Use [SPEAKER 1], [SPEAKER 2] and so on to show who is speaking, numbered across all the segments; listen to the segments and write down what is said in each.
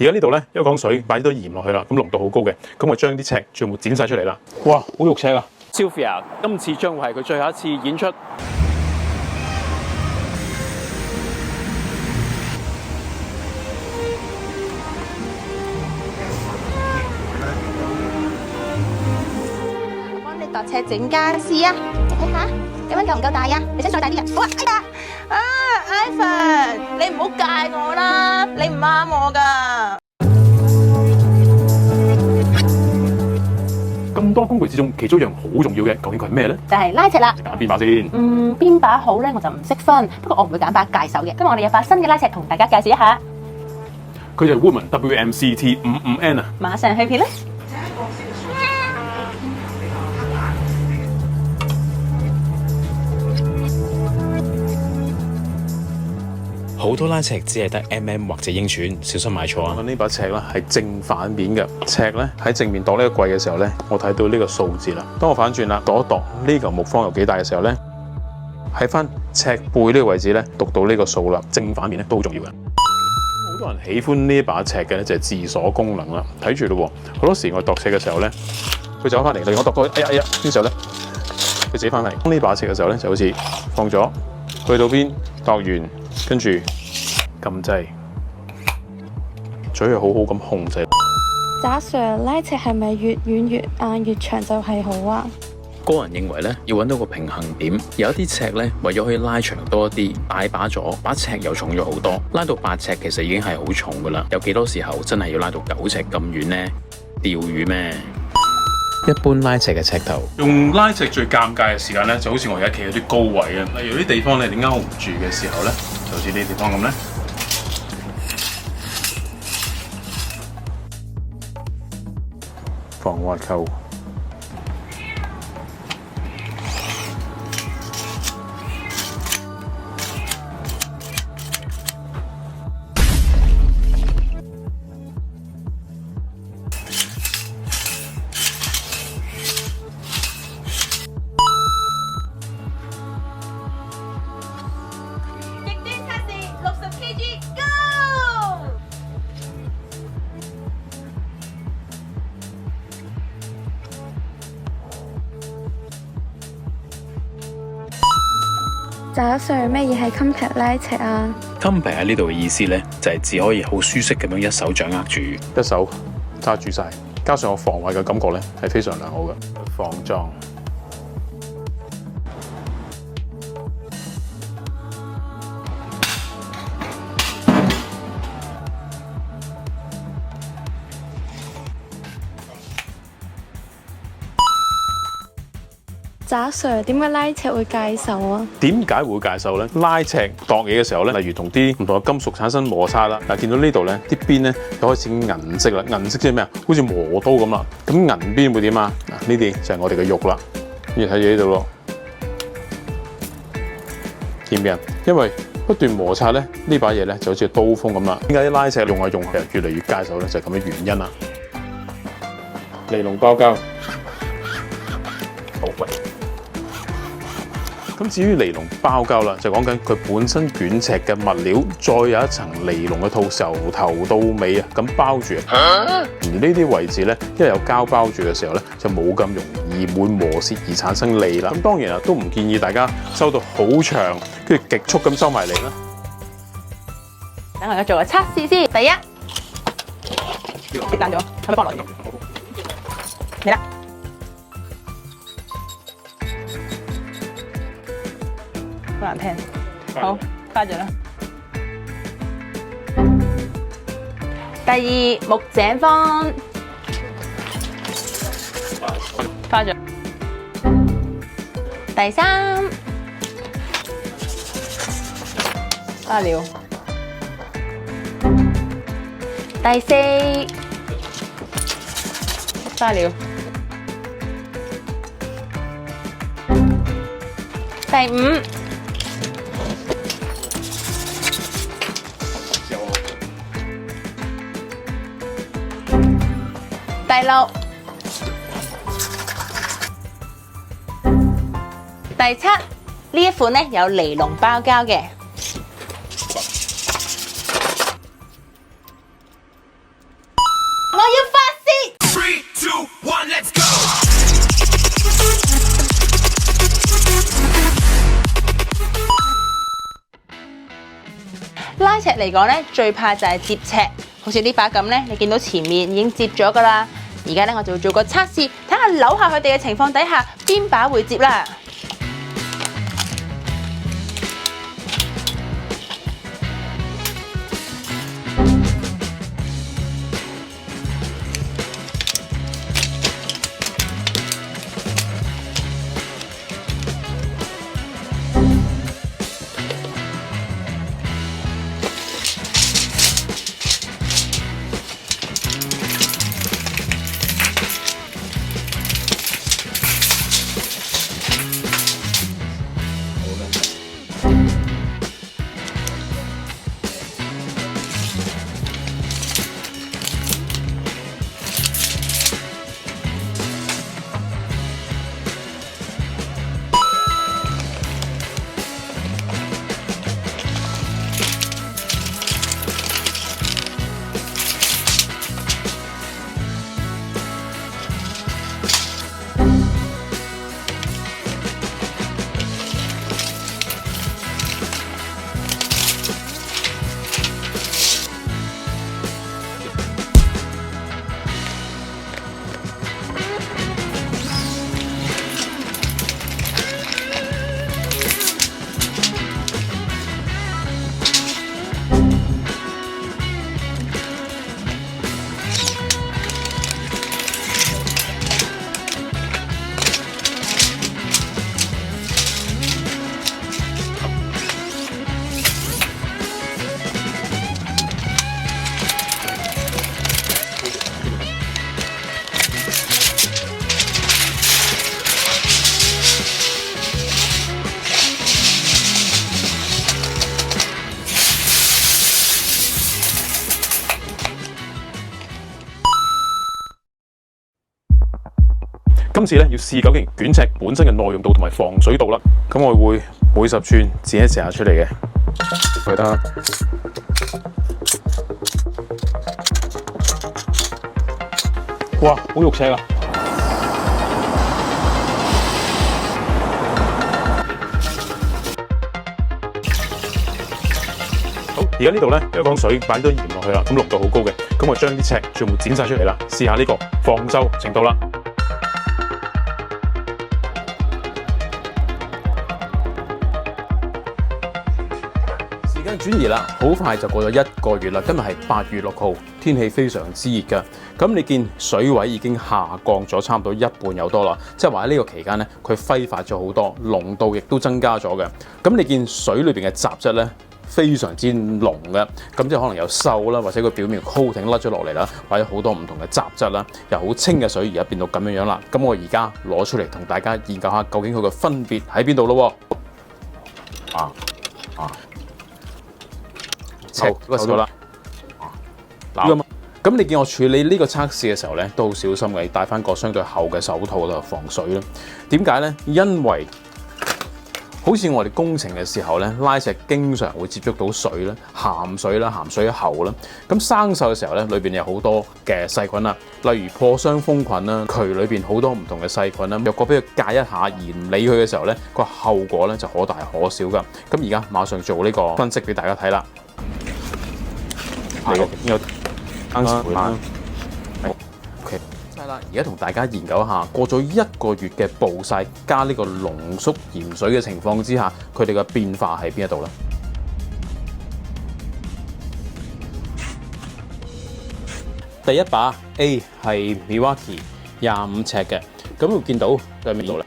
[SPEAKER 1] 而家呢度咧一缸水擺啲多鹽落去啦，咁濃度好高嘅，咁我將啲尺全部剪晒出嚟啦。哇，好肉赤啊
[SPEAKER 2] Sylvia 今次將會係佢最後一次演出。
[SPEAKER 3] 我幫你度尺整家私啊，睇下咁樣夠唔夠大啊？你想再大啲啊？好啊，哎呀，Ivan，你唔好戒我啦，你唔啱我噶。
[SPEAKER 1] 咁多工具之中，其中一樣好重要嘅，究竟佢係咩咧？
[SPEAKER 3] 就係拉尺啦。
[SPEAKER 1] 揀邊把先？
[SPEAKER 3] 邊把好咧，我就唔識分。不過我唔會揀把界手嘅。今日我哋有把新嘅拉尺同大家介紹一下。
[SPEAKER 1] 佢就係 Woodman WMCT 55N 啊！
[SPEAKER 3] 馬上去片啦！
[SPEAKER 4] 好多拉尺只係得 mm 或者英寸，小心買錯啊！
[SPEAKER 1] 呢把尺咧係正反面嘅尺咧，喺正面度呢個櫃嘅時候咧，我睇到呢個數字啦。當我反轉啦，度一度呢嚿木方有幾大嘅時候咧，喺翻尺背呢個位置咧，讀到呢個數啦。正反面咧都好重要嘅。好多人喜歡呢把尺嘅咧就係自鎖功能啦。睇住咯，好多時我度尺嘅時候咧，佢走翻嚟，例如我度過，哎呀，呢時候咧，佢自己翻嚟。呢把尺嘅時候咧，就好似放咗，去到邊度完。跟住撳掣，嘴係好好咁控制。
[SPEAKER 5] 渣 Sir 拉尺係咪越遠越硬越長就係好啊？
[SPEAKER 2] 個人認為咧，要揾到個平衡點。有一啲尺咧，為咗可以拉長多一啲，大把咗，把尺又重咗好多。拉到8尺其實已經係好重噶啦。有幾多時候真係要拉到9尺咁遠呢？釣魚咩？
[SPEAKER 4] 一般拉尺嘅尺頭，
[SPEAKER 1] 用拉尺最尷尬嘅時間咧，就好似我而家企喺啲高位啊，例如啲地方你勾唔住嘅時候咧，就好似呢啲地方咁咧，防滑扣。
[SPEAKER 5] 渣 Sir 咩嘢係 compact 拉尺啊？
[SPEAKER 2] Compact 喺呢度嘅意思咧，就係只可以好舒適咁樣一手掌握住，
[SPEAKER 1] 一手揸住晒，加上我防滑嘅感覺咧，係非常良好嘅。防撞。
[SPEAKER 5] 渣 Sir 點解拉尺會界手啊？
[SPEAKER 1] 點解會界手咧？拉尺度嘢嘅時候咧，例如同啲唔同嘅金屬產生摩擦啦。嗱，見到呢度咧，啲邊咧就開始銀色啦。銀色即係咩啊？好似磨刀咁啦。咁銀邊會點啊？嗱，呢啲就係我哋嘅肉啦。你睇住呢度咯，見唔見啊？因為不斷摩擦咧，呢把嘢咧就好似刀鋒咁啦。點解啲拉尺用下用下越嚟越界手咧？就係咁嘅原因啦。尼龍包膠，好貴。咁至於尼龍包膠啦，就講緊佢本身捲尺嘅物料，再有一層尼龍嘅套，由頭到尾啊咁包住。而呢啲位置咧，因為有膠包住嘅時候咧，就冇咁容易會磨蝕而產生利啦。咁當然啊，都唔建議大家收到好長，跟住極速咁收埋嚟啦。
[SPEAKER 3] 等我而家做個測試先。第一，跌爛咗，係咪放落去？嚟啦！好難聽，好花咗啦。第二，木井方花咗。第三，花了。第四，花了。第五。第六、第七，呢一款咧有尼龍包膠嘅。嚟講咧，最怕就係接尺，好似呢把咁咧，你見到前面已經接咗噶啦。而家咧，我就做個測試，睇下扭下佢哋嘅情況底下，邊把會接啦。
[SPEAKER 1] 今次咧要試究竟捲尺本身嘅耐用度同埋防水度啦。咁我會每10寸剪一隻下出嚟嘅，覺得哇好肉赤啊！好，而家呢度咧有缸水擺咗鹽落去啦，咁濃度好高嘅，咁我將啲尺全部剪晒出嚟啦，試下呢個防皺程度啦。時間轉移啦，好快就過咗1個月啦。今日係8月6號，天氣非常之熱㗎。咁你見水位已經下降咗差唔多1半有多啦，即係話喺呢個期間咧，佢揮發咗好多，濃度亦都增加咗嘅。咁你見水裏邊嘅雜質咧非常之濃嘅，咁即係可能有鏽啦，或者個表面 coating 甩咗落嚟啦，或者好多唔同嘅雜質啦，由好清嘅水而家變到咁樣樣啦。咁我而家攞出嚟同大家研究下究竟佢嘅分別喺邊度咯。好，到啦。咁你見我處理呢個測試嘅時候咧，都好小心嘅，戴翻個相對厚嘅手套啦，防水啦。點解咧？因為好似我哋工程嘅時候咧，拉石經常會接觸到水啦、鹹水啦、鹹水喉啦。咁生鏽嘅時候咧，裏邊有好多嘅細菌啦，例如破傷風菌啦，渠裏邊好多唔同嘅細菌啦。若果俾佢戒一下而唔理佢嘅時候咧，個後果咧就可大可小噶。咁而家馬上做呢個分析俾大家睇啦。嚟個OK，係啦，而家同大家研究一下，過咗1個月嘅暴曬加呢個濃縮鹽水嘅情況之下，佢哋嘅變化喺邊一度咧？第一把 A 係 Milwaukee 25尺嘅，咁會見到對面度咧，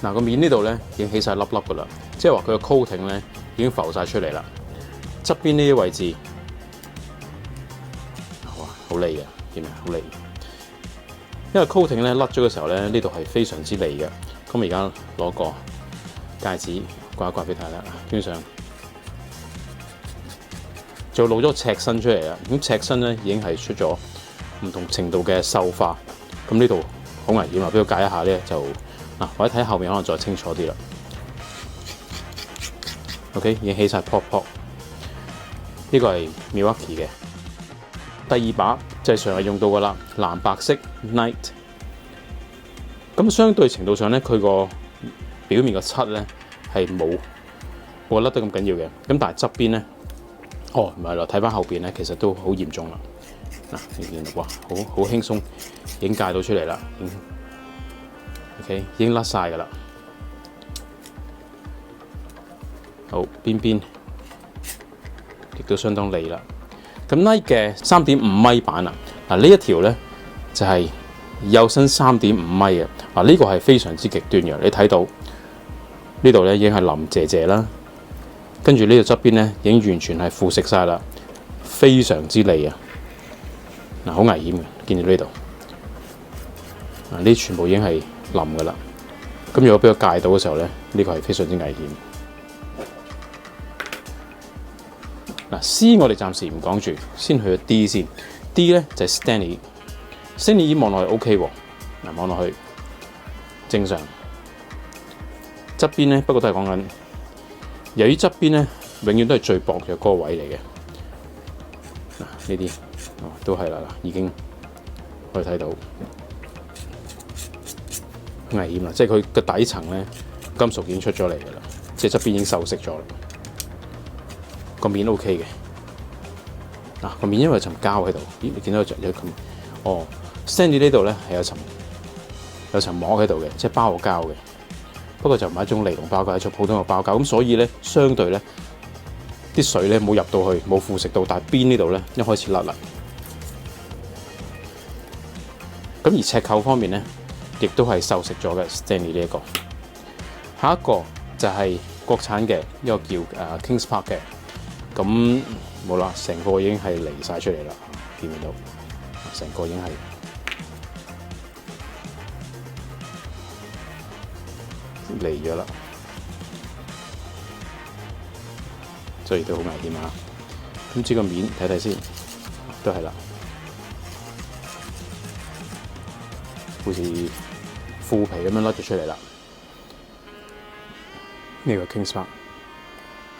[SPEAKER 1] 嗱個面呢度咧已經起晒粒粒噶啦，即係話佢嘅 coating 咧已經浮晒出嚟啦。側邊呢啲位置。好利嘅，見唔見？好利，因為 coating 咧甩咗嘅時候咧，呢度係非常之利嘅。咁我而家攞個戒指刮一刮俾大家，基本上就露咗尺身出嚟啦。咁尺身咧已經係出咗唔同程度嘅鏽化。咁呢度好危險啊！俾我戒一下咧就嗱，或者睇後面可能再清楚啲啦。OK， 已經起晒泡泡。呢個係 Milwaukee 嘅。第二把就係常日用到噶啦，藍白色 Night。咁相對程度上咧，佢個表面個漆咧係冇甩得咁緊要嘅。咁但係側邊咧哦，唔係啦，睇翻後邊咧，其實都好嚴重啦。嗱，你見到哇，好輕鬆，已經戒到出嚟啦。OK， 已經甩晒㗎啦。好，邊邊亦都相當利啦。咁 Nike 嘅3.5米板啊，嗱呢一條咧就係幼身3.5米嘅。嗱呢個係非常之極端嘅，你睇到呢度咧已經係腍謝謝啦，跟住呢度側邊咧已經完全係腐蝕晒啦，非常之利啊！嗱，好危險嘅，見到呢度，嗱呢全部已經係腍噶啦。咁如果俾佢戒到嘅時候咧，呢個係非常之危險。嗱 C 我哋暫時唔講住，先去 D 先。D 咧就係 Stanley 望落去 OK 喎，嗱望落去正常。側邊咧不過都係講緊，由於側邊咧永遠都係最薄嘅嗰個位嚟嘅。嗱呢啲都係啦，已經可以睇到危險啦，即係佢個底層咧金屬已經出咗嚟㗎啦，即係側邊已經鏽蝕咗啦。個面 OK 嘅，嗱個面因為有層膠喺度，咦你見到有咁，哦 Stanley 呢度咧係有層膜喺度嘅，即係包個膠嘅，不過就唔係一種尼龍包膠，係一種普通嘅包膠，咁所以咧相對咧啲水咧冇入到去，冇腐蝕到，但係邊呢度咧一開始甩啦。咁而尺扣方面咧，亦都係鏽蝕咗嘅 Stanley 呢一個。下一個就係國產嘅一個叫Kings Park 嘅。咁冇啦，成個已經係離晒出嚟啦，見唔見到？成個已經係離咗啦，所以都好危險啊！咁知個面睇睇先，都係啦，好似腐皮咁樣甩咗出嚟啦。呢個 Kings Park，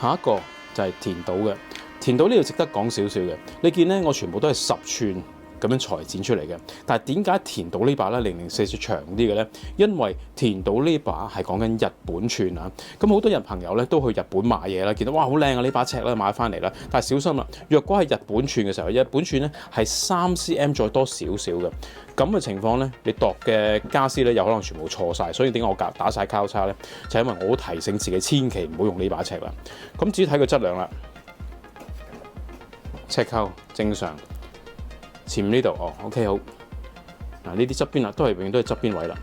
[SPEAKER 1] 下一個就係田島嘅。田島呢度值得講少少嘅。你見咧，我全部都係10寸咁樣裁剪出嚟嘅。但係點解田島呢把咧004長啲嘅咧？因為田島呢把係講緊日本寸啊。咁好多人朋友咧都去日本買嘢啦，見到哇好靚啊呢把尺啦，買翻嚟啦。但係小心啦，若果係日本寸嘅時候，日本寸咧係3 cm 再多少少嘅。咁嘅情況咧，你度嘅家私咧有可能全部錯晒。所以點解我打晒交叉咧？就係因為我提醒自己千祈唔好用呢把尺啦。咁至於睇個質量啦，尺扣正常，前面呢度哦 OK 好。嗱呢啲側邊啦，都係永遠都係側邊位啦。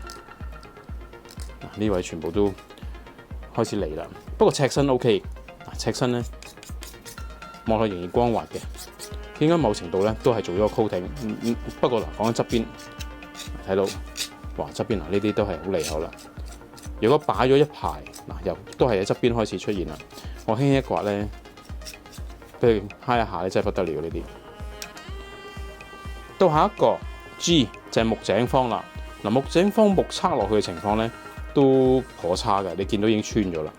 [SPEAKER 1] 嗱呢位全部都開始嚟啦，不過尺身 OK， 尺身咧望落仍然光滑嘅。應該某程度咧都係做咗個 coating，不過嗱講緊側邊睇到，哇側邊嗱呢啲都係好利口啦。如果擺咗一排嗱，又都係喺側邊開始出現啦。我輕輕一刮咧，俾佢揩一下咧，真係不得了呢啲。到下一個 G 就係木井方啦。嗱木井方目測落去嘅情況咧都頗差嘅，你見到已經穿咗啦。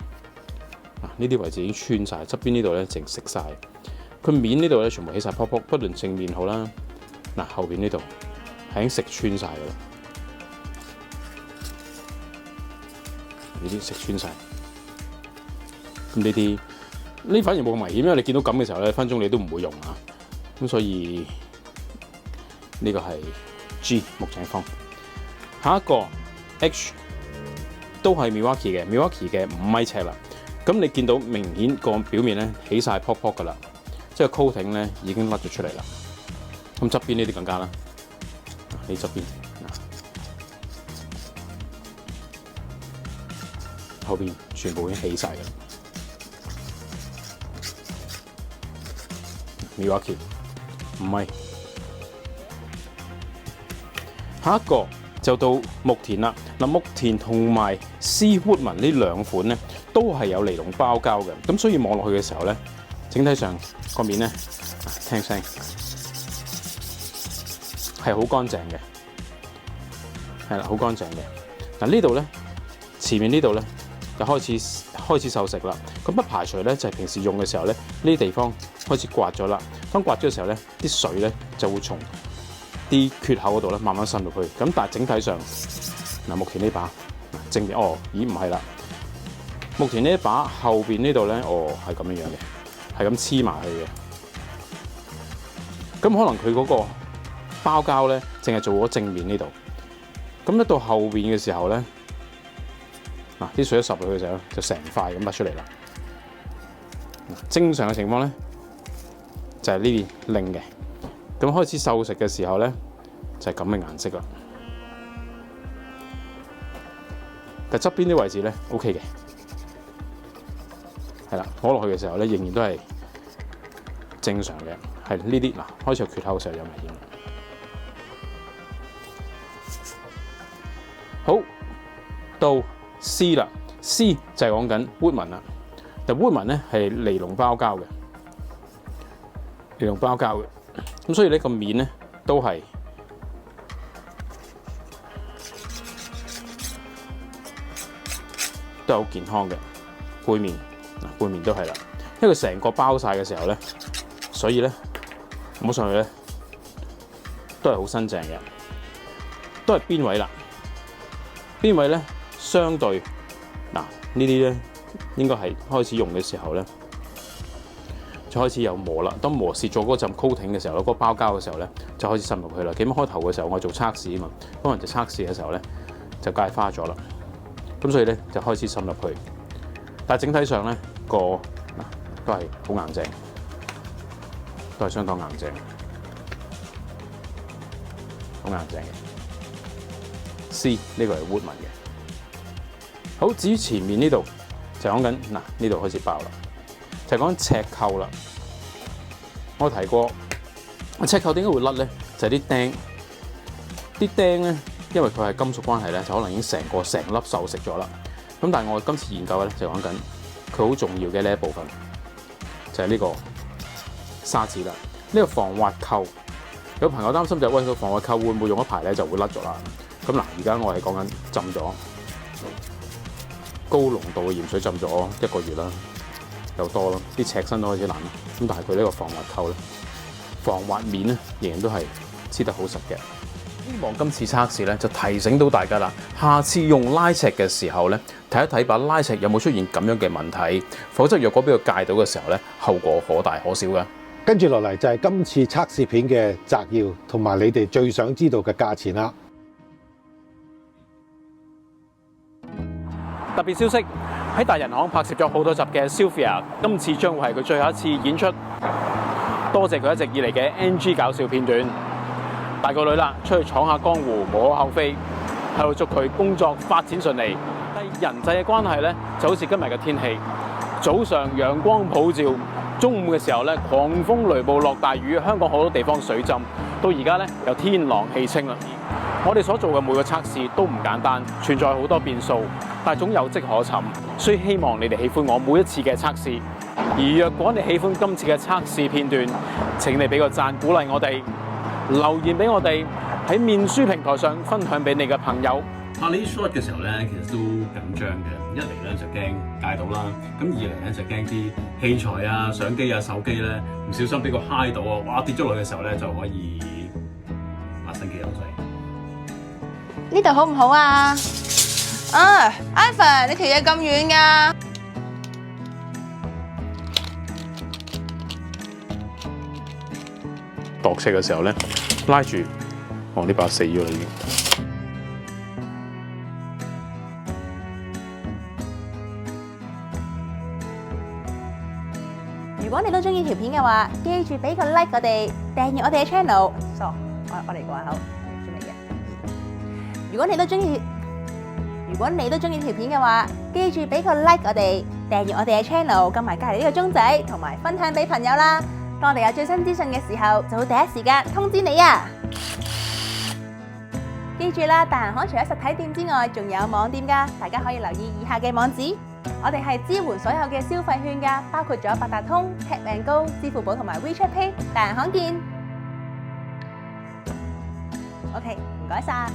[SPEAKER 1] 嗱呢啲位置已經穿晒，側邊呢度咧淨食晒。佢面呢度咧全部起晒泡泡，不論正面好啦，嗱後邊呢度係已經食穿晒噶啦，呢啲食穿晒。咁呢反而冇咁危險，因為你見到咁嘅時候咧，分鐘你都唔會用啊。咁所以呢個係 G 木井方。下一個 H 都係 Milwaukee 嘅5米尺啦。咁你見到明顯個表面咧起晒泡泡噶啦。即係 coating 咧已經甩咗出嚟啦，咁側邊呢啲更加啦，呢側邊後邊全部已經起晒㗎啦。Milwaukee 5米，下一個就到木田啦。嗱木田同埋 C Woodman 呢兩款咧都係有尼龍包膠嘅，咁所以望落去嘅時候咧，整體上個面咧，聽聲係好乾淨嘅，係啦，好乾淨嘅。嗱呢度咧，前面呢度咧就開始鏽蝕啦。咁不排除咧就係平時用嘅時候咧，呢啲地方開始刮咗啦。當刮咗嘅時候咧，啲水咧就會從啲缺口嗰度咧慢慢滲入去。咁但係整體上嗱，目前呢把正面咦唔係啦，目前呢一把後邊呢度咧係咁樣嘅。係咁黐埋去嘅，咁可能佢嗰個包膠咧，淨係做咗正面呢度。咁一到後邊嘅時候咧，嗱啲水一滲落去嘅時候，就成塊咁甩出嚟啦。正常嘅情況咧，就係呢邊擰嘅。咁開始鏽蝕嘅時候咧，就係咁嘅顏色啦。但側邊啲位置咧 OK 嘅，係啦，摸落去嘅時候咧，仍然都係正常嘅。係呢啲嗱，開始有缺口嘅時候有危險。好，到 C 啦 ，C 就係講緊 woodman 啦。但 woodman 咧係尼龍包膠嘅，尼龍包膠嘅，咁所以呢個面咧都係好健康嘅。背面嗱，背面都係啦，因為佢成個包晒嘅時候咧，所以咧摸上去咧都係好新淨嘅，都係邊位啦。邊位咧相對嗱呢啲咧應該係開始用嘅時候咧，就開始有磨啦。當磨蝕咗嗰陣 coating 嘅時候咧，嗰個包膠嘅時候咧，就開始滲入去啦。咁開頭嘅時候我做測試啊嘛，可能就測試嘅時候咧就介花咗啦。咁所以咧就開始滲入去，但係整體上咧個都係好硬淨，都係相當硬淨，好硬淨嘅。C 呢個係 woodman 嘅。好，至於前面呢度就講緊嗱，呢度開始爆啦，就係講尺扣啦。我提過尺扣點解會甩咧？就係啲釘，啲釘咧，因為佢係金屬關係咧，就可能已經成粒鏽蝕咗啦。咁但係我今次研究嘅咧就講緊佢好重要嘅呢一部分，就係呢個砂紙啦。呢個防滑扣，有朋友擔心就係喂，個防滑扣會唔會用一排咧就會甩咗啦？咁嗱，而家我係講緊浸咗高濃度嘅鹽水浸咗1個月啦，又多啦，啲尺身都開始爛啦。咁但係佢呢個防滑扣咧，防滑面咧仍然都係黐得好實嘅。希望今次測試咧就提醒到大家啦，下次用拉尺嘅時候咧，睇一睇把拉尺有冇出現咁樣嘅問題，否則若果俾佢戒到嘅時候咧，後果可大可小㗎。
[SPEAKER 6] 跟住落嚟就係今次測試片嘅摘要同埋你哋最想知道嘅價錢啦。
[SPEAKER 7] 特別消息，喺大人行拍攝咗好多集嘅 Sylvia， 今次將會係佢最後一次演出。多謝佢一直以嚟嘅 NG 搞笑片段。大個女啦，出去闖下江湖無可厚非，喺度祝佢工作發展順利。人際嘅關係咧，就好似今日嘅天氣，早上陽光普照，中午嘅時候咧狂風雷暴落大雨，香港好多地方水浸，到而家咧又天朗氣清啦。我哋所做嘅每個測試都唔簡單，存在好多變數，但係總有跡可尋，所以希望你哋喜歡我每一次嘅測試。而若果你喜歡今次嘅測試片段，請你俾個讚鼓勵我哋，留言俾我哋，喺面書平台上分享俾你嘅朋友。
[SPEAKER 2] 拍呢 shot 嘅時候咧，其實都緊張嘅。一嚟咧就驚戒到啦，咁二嚟咧就驚啲器材啊、相機啊、手機咧唔小心俾個揩到啊，哇跌咗落去嘅時候咧就可以發生機有勢。
[SPEAKER 3] 呢度好唔好啊？Ivan， 你條嘢咁遠㗎？
[SPEAKER 1] 度尺嘅時候咧，拉住，呢把死咗啦已經。
[SPEAKER 3] 如果你都中意條片嘅話，記住俾個 like 我哋，訂閱我哋嘅 channel。我嚟關口，做乜嘢？如果你都中意條片嘅話，記住俾個 like 我哋，訂閱我哋嘅 channel， 撳埋隔離呢個鐘仔，同埋分享俾朋友啦。當我哋有最新資訊嘅時候，就會第一時間通知你啊！記住啦，大人行除咗實體店之外，仲有網店㗎，大家可以留意以下嘅網址。我哋係支援所有嘅消費券㗎，包括咗八達通、Tap and Go、支付寶同埋 WeChat Pay。大人行見。OK，唔該晒。